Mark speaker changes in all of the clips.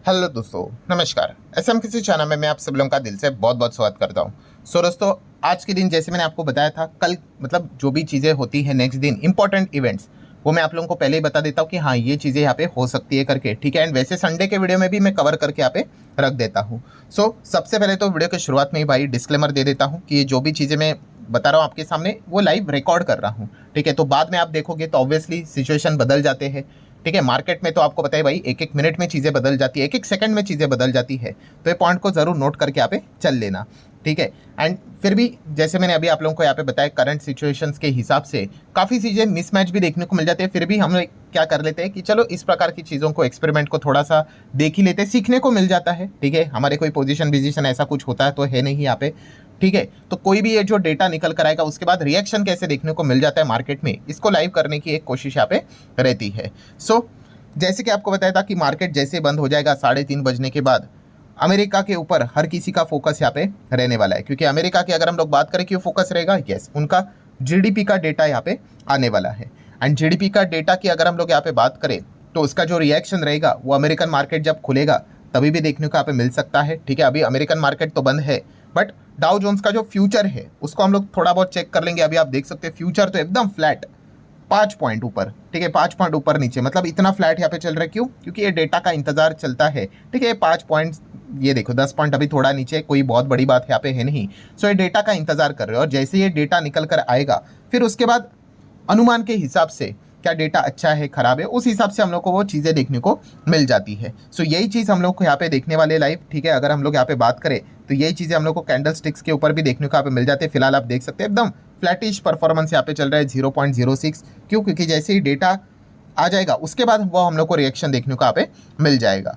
Speaker 1: Hello दोस्तों, नमस्कार। SM किसी चैनल में मैं आप सब लोगों का दिल से बहुत बहुत स्वागत करता हूं। दोस्तों, आज के दिन जैसे मैंने आपको बताया था, कल मतलब जो भी चीज़ें होती हैं नेक्स्ट दिन इंपॉर्टेंट इवेंट्स, वो मैं आप लोगों को पहले ही बता देता हूं कि हाँ ये चीज़ें यहाँ पे हो सकती है करके, ठीक है। एंड वैसे संडे के वीडियो में भी मैं कवर करके यहाँ पे रख देता हूँ। सबसे पहले तो वीडियो की शुरुआत में ही भाई डिस्क्लेमर दे देता हूँ कि ये जो भी चीज़ें मैं बता रहा हूँ आपके सामने वो लाइव रिकॉर्ड कर रहा हूँ, ठीक है। तो बाद में आप देखोगे तो ऑब्वियसली सिचुएशन बदल जाते हैं, ठीक है। मार्केट में तो आपको पता है भाई, एक एक मिनट में चीज़ें बदल जाती है, एक एक सेकंड में चीज़ें बदल जाती है। तो ये पॉइंट को ज़रूर नोट करके यहाँ पे चल लेना, ठीक है। एंड फिर भी जैसे मैंने अभी आप लोगों को यहाँ पे बताया, करंट सिचुएशंस के हिसाब से काफ़ी चीज़ें मिसमैच भी देखने को मिल जाते हैं। फिर भी हम लोग क्या कर लेते हैं कि चलो इस प्रकार की चीज़ों को, एक्सपेरिमेंट को थोड़ा सा देख ही लेते हैं, सीखने को मिल जाता है, ठीक है। हमारे कोई पोजीशन विजिशन ऐसा कुछ होता है तो है नहीं यहाँ पे, ठीक है। तो कोई भी ये जो डेटा निकल कर आएगा उसके बाद रिएक्शन कैसे देखने को मिल जाता है मार्केट में, इसको लाइव करने की एक कोशिश यहाँ पे रहती है। जैसे कि आपको बताया था कि मार्केट जैसे बंद हो जाएगा 3:30 बजने के बाद, अमेरिका के ऊपर हर किसी का फोकस यहाँ पे रहने वाला है। क्योंकि अमेरिका की अगर हम लोग बात करें क्यों फोकस रहेगा, यस, उनका जीडीपी का डेटा यहाँ पे आने वाला है। एंड जीडीपी का डेटा की अगर हम लोग यहाँ पे बात करें तो उसका जो रिएक्शन रहेगा वो अमेरिकन मार्केट जब खुलेगा तभी भी देखने को यहाँ पे मिल सकता है, ठीक है। अभी अमेरिकन मार्केट तो बंद है, बट डाउ जोन्स का जो फ्यूचर है उसको हम लोग थोड़ा बहुत चेक कर लेंगे। अभी आप देख सकते हैं फ्यूचर तो एकदम फ्लैट, 5 पॉइंट ऊपर, ठीक है, 5 पॉइंट ऊपर नीचे, मतलब इतना फ्लैट यहाँ पे चल रहा है। क्यों? क्योंकि ये डेटा का इंतजार चलता है, ठीक है। 5 पॉइंट, ये देखो 10 पॉइंट अभी थोड़ा नीचे, कोई बहुत बड़ी बात यहाँ पे है नहीं। ये डेटा का इंतजार कर रहे हो, और जैसे ये डेटा निकल कर आएगा फिर उसके बाद अनुमान के हिसाब से क्या डेटा अच्छा है खराब है, उस हिसाब से हम लोग को वो चीज़ें देखने को मिल जाती है। यही चीज़ हम लोग को यहाँ पे देखने वाले लाइव, ठीक है। अगर हम लोग यहाँ पे बात करें तो यही चीज़ें हम लोग को कैंडल स्टिक्स के ऊपर भी देखने को यहाँ पे मिल जाते हैं। फिलहाल आप देख सकते हैं एकदम फ्लैटिश परफॉर्मेंस यहाँ पे चल रहा है, 0.06। क्यों? क्योंकि जैसे ही डेटा आ जाएगा उसके बाद वो हम लोग को रिएक्शन देखने को यहाँ पे मिल जाएगा।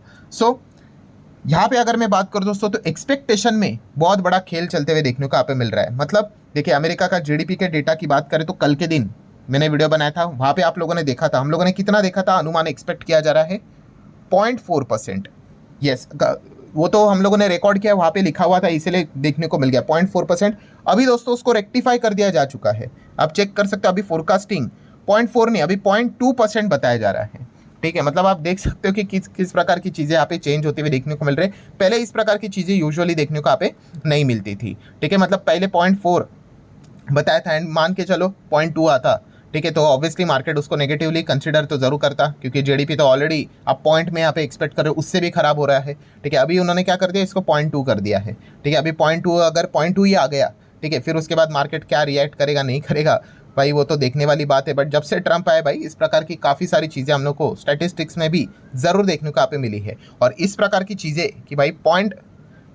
Speaker 1: यहाँ पे अगर मैं बात करूँ दोस्तों तो एक्सपेक्टेशन में बहुत बड़ा खेल चलते हुए देखने को यहाँ पे मिल रहा है। मतलब देखिए, अमेरिका का जीडीपी के डेटा की बात करें तो कल के दिन मैंने वीडियो बनाया था, वहाँ पे आप लोगों ने देखा था, हम लोगों ने कितना देखा था, अनुमान एक्सपेक्ट किया जा रहा है 0.4%। यस, वो तो हम लोगों ने रिकॉर्ड किया, वहाँ पे लिखा हुआ था, इसीलिए देखने को मिल गया 0.4%। अभी दोस्तों उसको रेक्टिफाई कर दिया जा चुका है, आप चेक कर सकते हो। अभी फोरकास्टिंग 0.4 नहीं, अभी 0.2% बताया जा रहा है, ठीक है। मतलब आप देख सकते हो कि किस किस प्रकार की चीज़ें यहाँ पे चेंज होती हुई देखने को मिल रही है। पहले इस प्रकार की चीज़ें यूजुअली देखने को यहाँ पे नहीं मिलती थी, ठीक है। मतलब पहले 0.4 बताया था एंड मान के चलो 0.2 आता, ठीक है। तो ऑब्वियसली मार्केट उसको नेगेटिवली कंसीडर तो जरूर करता, क्योंकि जीडीपी तो ऑलरेडी आप पॉइंट में यहाँ पे एक्सपेक्ट कर रहे हो, उससे भी खराब हो रहा है, ठीक है। अभी उन्होंने क्या कर दिया, इसको 0.2 कर दिया है, ठीक है। अभी 0.2, अगर 0.2 ही आ गया, ठीक है, फिर उसके बाद मार्केट क्या रिएक्ट करेगा नहीं करेगा भाई, वो तो देखने वाली बात है। बट जब से ट्रंप आए भाई, इस प्रकार की काफ़ी सारी चीज़ें हम लोग को स्टैटिस्टिक्स में भी ज़रूर देखने को यहाँ पे मिली है। और इस प्रकार की चीज़ें कि भाई पॉइंट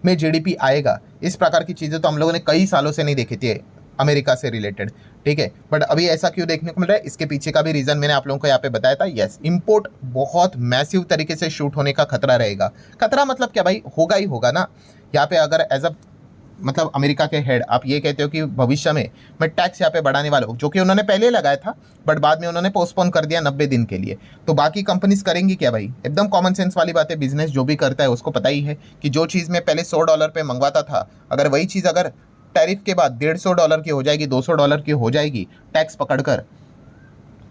Speaker 1: में जीडीपी आएगा, इस प्रकार की चीज़ें तो हम लोगों ने कई सालों से नहीं देखी थी अमेरिका से रिलेटेड, ठीक है। बट अभी ऐसा क्यों देखने को मिल रहा है, इसके पीछे का भी रीज़न मैंने आप लोगों को यहाँ पे बताया था। यस, इंपोर्ट बहुत मैसिव तरीके से शूट होने का खतरा रहेगा। खतरा मतलब क्या भाई, होगा ही होगा ना। यहाँ पे अगर एज अ मतलब अमेरिका के हेड आप ये कहते हो कि भविष्य में मैं टैक्स यहाँ पे बढ़ाने वाला हूँ, जो कि उन्होंने पहले लगाया था बट बाद में उन्होंने पोस्टपोन कर दिया 90 दिन के लिए, तो बाकी कंपनीज करेंगी क्या भाई? एकदम कॉमन सेंस वाली बात है, बिजनेस जो भी करता है उसको पता ही है कि जो चीज़ मैं पहले $100 पे मंगवाता था, अगर वही चीज़ अगर टैरिफ के बाद $150 की हो जाएगी, $200 की हो जाएगी टैक्स पकड़कर,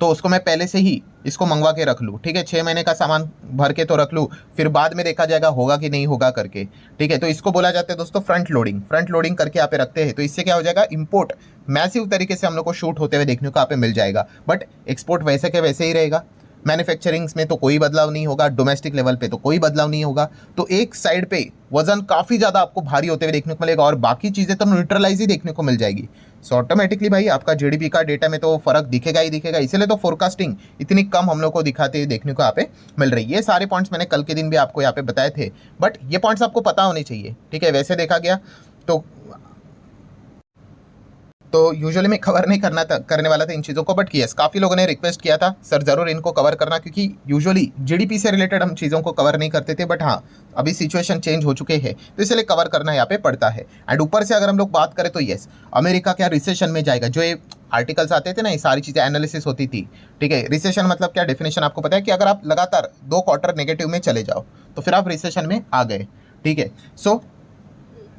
Speaker 1: तो उसको मैं पहले से ही इसको मंगवा के रख लूँ, ठीक है। 6 महीने का सामान भर के तो रख लूँ, फिर बाद में देखा जाएगा होगा कि नहीं होगा करके, ठीक है। तो इसको बोला जाता है दोस्तों फ्रंट लोडिंग। फ्रंट लोडिंग करके यहाँ पे रखते हैं, तो इससे क्या हो जाएगा, इंपोर्ट मैसिव तरीके से हम लोग को शूट होते हुए देखने को यहाँ पे मिल जाएगा। बट एक्सपोर्ट वैसे के वैसे ही रहेगा, मैन्युफैक्चरिंग्स में तो कोई बदलाव नहीं होगा, डोमेस्टिक लेवल पे तो कोई बदलाव नहीं होगा। तो एक साइड पे वजन काफ़ी ज़्यादा आपको भारी होते हुए देखने को मिलेगा और बाकी चीज़ें तो न्यूट्रलाइज ही देखने को मिल जाएगी। ऑटोमेटिकली भाई आपका जीडीपी का डेटा में तो फर्क दिखेगा ही दिखेगा, इसीलिए तो फोरकास्टिंग इतनी कम हम लोग को दिखाते हुए देखने को यहाँ पे मिल रही है। ये सारे पॉइंट्स मैंने कल के दिन भी आपको यहाँ पे बताए थे, बट ये पॉइंट्स आपको पता होने चाहिए, ठीक है। वैसे देखा गया तो यूजुअली मैं कवर नहीं करने वाला था इन चीज़ों को, बट यस काफ़ी लोगों ने रिक्वेस्ट किया था सर ज़रूर इनको कवर करना, क्योंकि यूजुअली जीडीपी से रिलेटेड हम चीज़ों को कवर नहीं करते थे। बट हाँ, अभी सिचुएशन चेंज हो चुके हैं तो इसलिए कवर करना यहाँ पे पड़ता है। एंड ऊपर से अगर हम लोग बात करें तो यस, अमेरिका क्या रिसेशन में जाएगा, जो ये आर्टिकल्स आते थे ना, ये सारी चीज़ें एनालिसिस होती थी, ठीक है। रिसेशन मतलब क्या, डेफिनेशन आपको पता है कि अगर आप लगातार 2 क्वार्टर नेगेटिव में चले जाओ तो फिर आप रिसेशन में आ गए, ठीक है।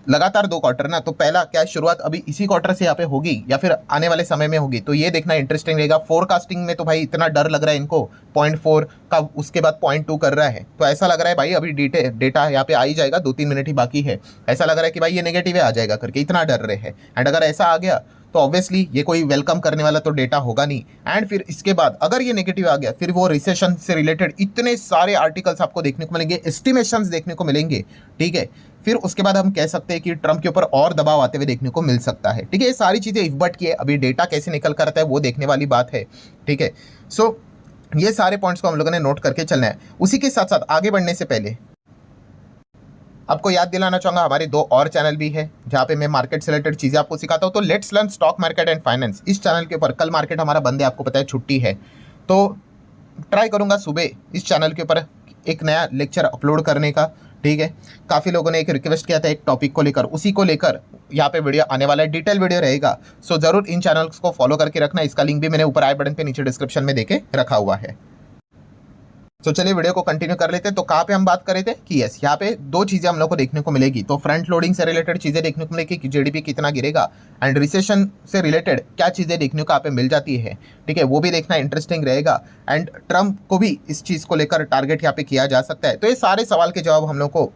Speaker 1: लगातार 2 क्वार्टर ना, तो पहला क्या शुरुआत अभी इसी क्वार्टर से यहाँ पे होगी या फिर आने वाले समय में होगी, तो ये देखना इंटरेस्टिंग रहेगा। फोरकास्टिंग में तो भाई इतना डर लग रहा है इनको, 0.4 का उसके बाद 0.2 कर रहा है, तो ऐसा लग रहा है भाई अभी डेटा यहाँ पे आ ही जाएगा, 2-3 मिनट ही बाकी है, ऐसा लग रहा है कि भाई ये नेगेटिव आ जाएगा करके, इतना डर रहे हैं। एंड अगर ऐसा आ गया तो ऑब्वियसली ये कोई वेलकम करने वाला तो डेटा होगा नहीं। एंड फिर इसके बाद अगर ये नेगेटिव आ गया, फिर वो रिसेशन से रिलेटेड इतने सारे आर्टिकल्स आपको देखने को मिलेंगे, एस्टिमेशंस देखने को मिलेंगे, ठीक है। फिर उसके बाद हम कह सकते हैं कि ट्रम्प के ऊपर और दबाव आते हुए देखने को मिल सकता है, ठीक है। ये सारी चीज़ें इफ बट की है, अभी डेटा कैसे निकल कर आता है वो देखने वाली बात है, ठीक है। सो ये सारे पॉइंट्स को हम लोगों ने नोट करके चलना है। उसी के साथ साथ आगे बढ़ने से पहले आपको याद दिलाना चाहूँगा, हमारे 2 और चैनल भी है जहाँ पे मैं मार्केट से रिलेटेड चीज़ें आपको सिखाता हूँ। तो let's learn stock market and finance, इस चैनल के ऊपर कल मार्केट हमारा बंद है, आपको पता है छुट्टी है, तो ट्राई करूँगा सुबह इस चैनल के ऊपर एक नया लेक्चर अपलोड करने का, ठीक है। काफ़ी लोगों ने एक रिक्वेस्ट किया था एक टॉपिक को लेकर, उसी को लेकर यहाँ पे वीडियो आने वाला है, डिटेल वीडियो रहेगा। सो ज़रूर इन चैनल्स को फॉलो करके रखना, इसका लिंक भी मैंने ऊपर आई बटन पे नीचे डिस्क्रिप्शन में देके रखा हुआ है। तो चलिए वीडियो को कंटिन्यू कर लेते हैं। तो कहाँ पे हम बात कर रहे थे कि यस, यहाँ पे 2 चीज़ें हम लोग को देखने को मिलेगी। तो फ्रंट लोडिंग से रिलेटेड चीज़ें देखने को मिलेगी कि जीडीपी कितना गिरेगा, एंड रिसेशन से रिलेटेड क्या चीज़ें देखने को यहाँ पे मिल जाती है, ठीक है, वो भी देखना इंटरेस्टिंग रहेगा। एंड ट्रम्प को भी इस चीज़ को लेकर टारगेट यहाँ पे किया जा सकता है। तो ये सारे सवाल के जवाब हम लोग को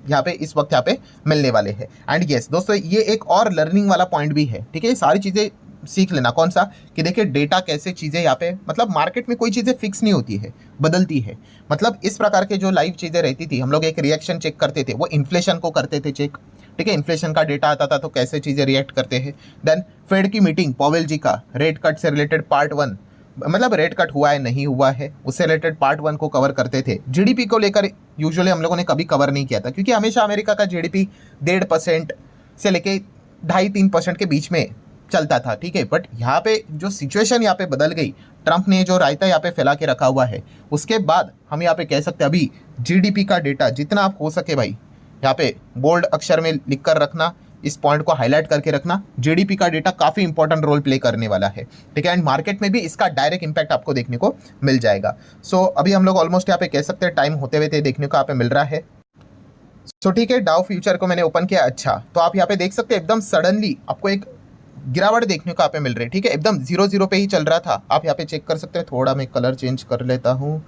Speaker 1: यहाँ पे इस वक्त यहाँ पे मिलने वाले हैं। एंड यस दोस्तों, ये एक और लर्निंग वाला पॉइंट भी है, ठीक है। ये सारी चीज़ें सीख लेना, कौन सा कि देखिए डेटा कैसे चीज़ें यहाँ पे, मतलब मार्केट में कोई चीज़ें फिक्स नहीं होती है, बदलती है। मतलब इस प्रकार के जो लाइव चीज़ें रहती थी, हम लोग एक रिएक्शन चेक करते थे, वो इन्फ्लेशन को करते थे चेक, ठीक है। इन्फ्लेशन का डेटा आता था तो कैसे चीज़ें रिएक्ट करते हैं। देन फेड की मीटिंग, पॉवेल जी का रेट कट से रिलेटेड पार्ट 1, मतलब रेट कट हुआ है नहीं हुआ है, उससे रिलेटेड पार्ट 1 को कवर करते थे। जीडीपी को लेकर यूजुअली हम लोगों ने कभी कवर नहीं किया था, क्योंकि हमेशा अमेरिका का जीडीपी 1.5% से लेके 2.5-3% के बीच में चलता था, ठीक है। बट यहाँ पे जो सिचुएशन यहाँ पे बदल गई, ट्रम्प ने जो रायता यहाँ पे फैला के रखा हुआ है, उसके बाद हम यहाँ पे कह सकते हैं अभी जीडीपी का डेटा जितना आप हो सके भाई यहाँ पे बोल्ड अक्षर में लिख कर रखना, इस पॉइंट को हाईलाइट करके रखना, जीडीपी का डेटा काफ़ी इंपॉर्टेंट रोल प्ले करने वाला है, ठीक है। एंड मार्केट में भी इसका डायरेक्ट इंपैक्ट आपको देखने को मिल जाएगा। सो अभी हम लोग ऑलमोस्ट यहाँ पे कह सकते हैं टाइम होते हुए देखने को यहाँ पे मिल रहा है। सो ठीक है, डाउ फ्यूचर को मैंने ओपन किया, अच्छा, तो आप यहाँ पे देख सकते हैं एकदम सडनली आपको एक गिरावट देखने को यहाँ पे मिल रही है, ठीक है। एकदम 0-0 पे ही चल रहा था, आप यहाँ पे चेक कर सकते हैं। थोड़ा मैं कलर चेंज कर लेता हूँ,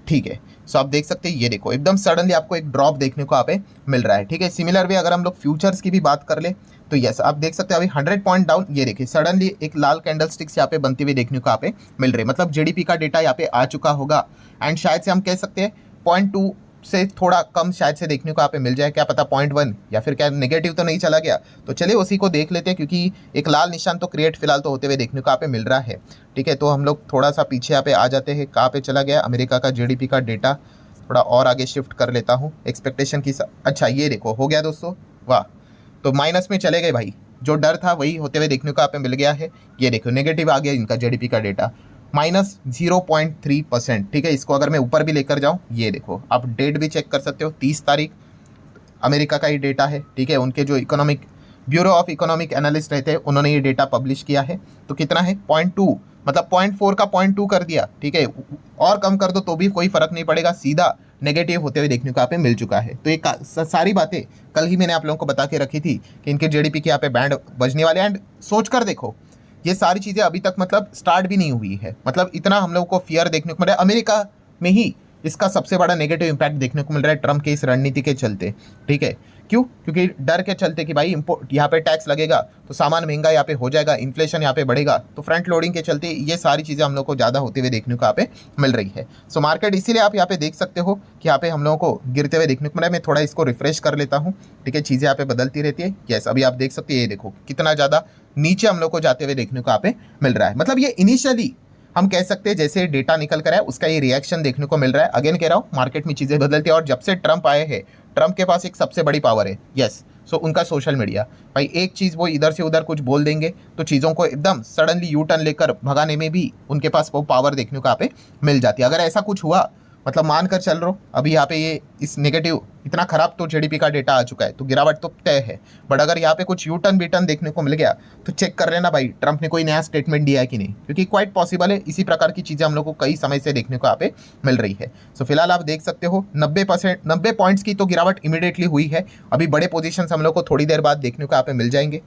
Speaker 1: ठीक है। सो आप देख सकते हैं, ये देखो एकदम सडनली आपको एक ड्रॉप देखने को यहाँ पे मिल रहा है, ठीक है। सिमिलर वे अगर हम लोग फ्यूचर्स की भी बात कर ले तो यस, आप देख सकते हैं अभी 100 पॉइंट डाउन, ये देखिए सडनली एक लाल कैंडल स्टिक्स यहाँ पे बनती हुई देखने को यहाँ पे मिल रही है। मतलब जीडीपी का डेटा यहाँ पे आ चुका होगा, एंड शायद से हम कह सकते हैं 0.2 से थोड़ा कम शायद से देखने को यहाँ पे मिल जाए, क्या पता 0.1, या फिर क्या नेगेटिव तो नहीं चला गया। तो चलिए उसी को देख लेते हैं, क्योंकि एक लाल निशान तो क्रिएट फिलहाल तो होते हुए देखने को यहाँ पे मिल रहा है, ठीक है। तो हम लोग थोड़ा सा पीछे यहाँ पे आ जाते हैं, कहाँ पे चला गया अमेरिका का जीडीपी का डेटा, थोड़ा और आगे शिफ्ट कर लेता हूँ एक्सपेक्टेशन की अच्छा ये देखो हो गया दोस्तों, वाह। तो माइनस में चले गए भाई, जो डर था वही होते हुए देखने को यहाँ पे मिल गया है। ये देखो नेगेटिव आ गया इनका जीडीपी का डेटा, -0.3%, ठीक है। इसको अगर मैं ऊपर भी लेकर जाऊं, ये देखो आप डेट भी चेक कर सकते हो, 30 तारीख अमेरिका का ही डेटा है, ठीक है। उनके जो economic bureau of economic analyst रहते हैं, उन्होंने ये डेटा पब्लिश किया है। तो कितना है 0.2, मतलब 0.4 का 0.2 कर दिया, ठीक है। और कम कर दो तो भी कोई फर्क नहीं पड़ेगा, सीधा नेगेटिव होते हुए देखने को यहाँ पे मिल चुका है। तो ये सारी बातें कल ही मैंने आप लोगों को बता के रखी थी कि इनके जीडीपी के यहाँ पे बैंड बजने वाले। एंड सोच कर देखो, ये सारी चीज़ें अभी तक मतलब स्टार्ट भी नहीं हुई है, मतलब इतना हम लोग को फियर देखने को मिल रहा है। अमेरिका में ही इसका सबसे बड़ा नेगेटिव इम्पैक्ट देखने को मिल रहा है ट्रम्प के इस रणनीति के चलते, ठीक है। क्यों? क्योंकि डर के चलते कि भाई इम्पोर्ट यहाँ पे टैक्स लगेगा तो सामान महंगा यहाँ पे हो जाएगा, इन्फ्लेशन यहाँ पे बढ़ेगा, तो फ्रंट लोडिंग के चलते ये सारी चीज़ें हम लोग को ज़्यादा होते हुए देखने को यहाँ पे मिल रही है। सो मार्केट इसीलिए आप यहाँ पे देख सकते हो कि यहाँ पे हम लोगों को गिरते हुए देखने को मिल रहा है। मैं थोड़ा इसको रिफ्रेश कर लेता हूँ, ठीक है, चीज़ें यहाँ पे बदलती रहती है। यस, अभी आप देख सकते हैं, ये देखो कितना ज़्यादा नीचे हम लोग को जाते हुए देखने को यहाँ पे मिल रहा है। मतलब ये इनिशियली हम कह सकते हैं जैसे डेटा निकल कर आया उसका ये रिएक्शन देखने को मिल रहा है। अगेन कह रहा हूँ, मार्केट में चीज़ें बदलती है, और जब से ट्रम्प आए हैं, ट्रम्प के पास एक सबसे बड़ी पावर है, यस, सो उनका सोशल मीडिया। भाई एक चीज़ वो इधर से उधर कुछ बोल देंगे तो चीज़ों को एकदम सडनली यू टर्न लेकर भगाने में भी उनके पास वो पावर देखने को यहाँ पे मिल जाती है। अगर ऐसा कुछ हुआ मतलब मान कर चल रहा हूँ अभी यहाँ पे ये इस नेगेटिव इतना खराब तो जीडीपी का डेटा आ चुका है, तो गिरावट तो तय है। बट अगर यहाँ पे कुछ यू टर्न बी टर्न देखने को मिल गया तो चेक कर लेना भाई ट्रंप ने कोई नया स्टेटमेंट दिया है कि नहीं, क्योंकि क्वाइट पॉसिबल है इसी प्रकार की चीज़ें हम लोग को कई समय से देखने को यहाँ पे मिल रही है। सो फिलहाल आप देख सकते हो 90 पॉइंट्स की तो गिरावट इमीडिएटली हुई है। अभी बड़े पोजिशन हम लोग को थोड़ी देर बाद देखने को यहाँ पे मिल जाएंगे।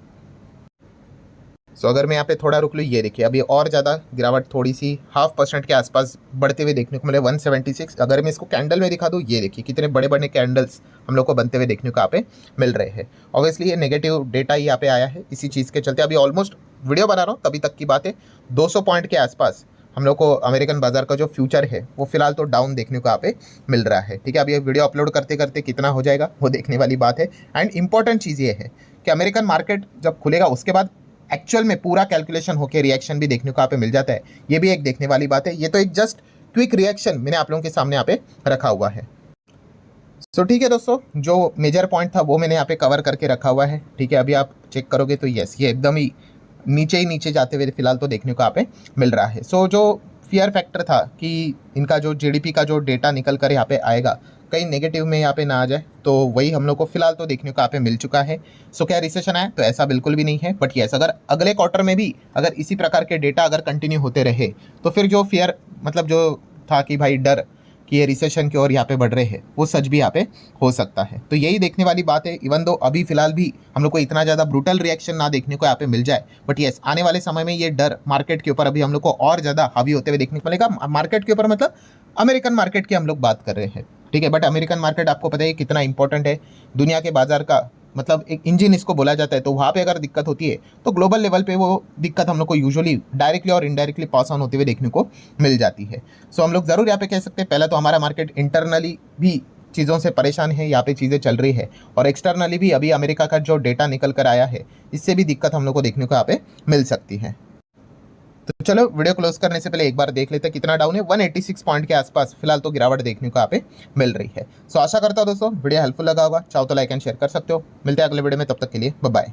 Speaker 1: सो अगर मैं यहाँ पे थोड़ा रुक लूँ, ये देखिए अभी और ज़्यादा गिरावट थोड़ी सी 0.5% के आसपास बढ़ते हुए देखने को मिले 176। अगर मैं इसको कैंडल में दिखा दूँ, ये देखिए कितने बड़े बड़े कैंडल्स हम लोग को बनते हुए देखने को यहाँ पे मिल रहे हैं। ऑब्वियसली ये नेगेटिव डेटा ही यहाँ पे आया है, इसी चीज़ के चलते अभी ऑलमोस्ट वीडियो बना रहा हूँ तभी तक की बात है 200 पॉइंट के आसपास हम लोग को अमेरिकन बाजार का जो फ्यूचर है वो फिलहाल तो डाउन देखने को यहाँ पे मिल रहा है। ठीक है, अभी ये वीडियो अपलोड करते करते कितना हो जाएगा वो देखने वाली बात है। एंड इंपॉर्टेंट चीज़ ये है कि अमेरिकन मार्केट जब खुलेगा उसके बाद एक्चुअल में पूरा कैलकुलेशन होकर रिएक्शन भी देखने को यहाँ पे मिल जाता है, ये भी एक देखने वाली बात है। ये तो एक जस्ट क्विक रिएक्शन मैंने आप लोगों के सामने यहाँ पे रखा हुआ है। सो ठीक है दोस्तों, जो मेजर पॉइंट था वो मैंने यहाँ पे कवर करके रखा हुआ है। ठीक है, अभी आप चेक करोगे तो यस ये एकदम ही नीचे जाते हुए फिलहाल तो देखने को यहाँ पे मिल रहा है। सो जो फियर फैक्टर था कि इनका जो जीडीपी का जो डेटा निकल कर यहाँ पे आएगा कहीं नेगेटिव में यहाँ पे ना आ जाए, तो वही हम लोग को फिलहाल तो देखने को यहाँ पे मिल चुका है। सो क्या रिसेशन आया? तो ऐसा बिल्कुल भी नहीं है। बट यस, अगर अगले क्वार्टर में भी अगर इसी प्रकार के डेटा अगर कंटिन्यू होते रहे तो फिर जो फियर मतलब जो था कि भाई डर कि ये रिसेशन की ओर यहाँ पे बढ़ रहे हैं वो सच भी यहाँ पे हो सकता है। तो यही देखने वाली बात है। इवन दो अभी फिलहाल भी हम लोग को इतना ज़्यादा ब्रूटल रिएक्शन ना देखने को यहाँ पे मिल जाए, बट यस आने वाले समय में ये डर मार्केट के ऊपर अभी हम लोग को और ज़्यादा हावी होते हुए देखने को मिलेगा। मार्केट के ऊपर मतलब अमेरिकन मार्केट की हम लोग बात कर रहे हैं। ठीक है, बट अमेरिकन मार्केट आपको पता है कितना इंपॉर्टेंट है दुनिया के बाजार का, मतलब एक इंजन इसको बोला जाता है। तो वहाँ पे अगर दिक्कत होती है तो ग्लोबल लेवल पे वो दिक्कत हम लोग को यूजुअली डायरेक्टली और इनडायरेक्टली पास ऑन होते हुए देखने को मिल जाती है। सो हम लोग ज़रूर यहाँ पे कह सकते हैं पहले तो हमारा मार्केट इंटरनली भी चीज़ों से परेशान है, यहाँ पे चीज़ें चल रही है, और एक्सटर्नली भी अभी अमेरिका का जो डेटा निकल कर आया है इससे भी दिक्कत हम लोग को देखने को यहाँ पे मिल सकती है। तो चलो वीडियो क्लोज करने से पहले एक बार देख लेते हैं कितना डाउन है। 186 पॉइंट के आसपास फिलहाल तो गिरावट देखने को यहाँ पे मिल रही है। सो आशा करता हूँ दोस्तों वीडियो हेल्पफुल लगा होगा। चाहो तो लाइक एंड शेयर कर सकते हो। मिलते हैं अगले वीडियो में, तब तक के लिए बाय बाय।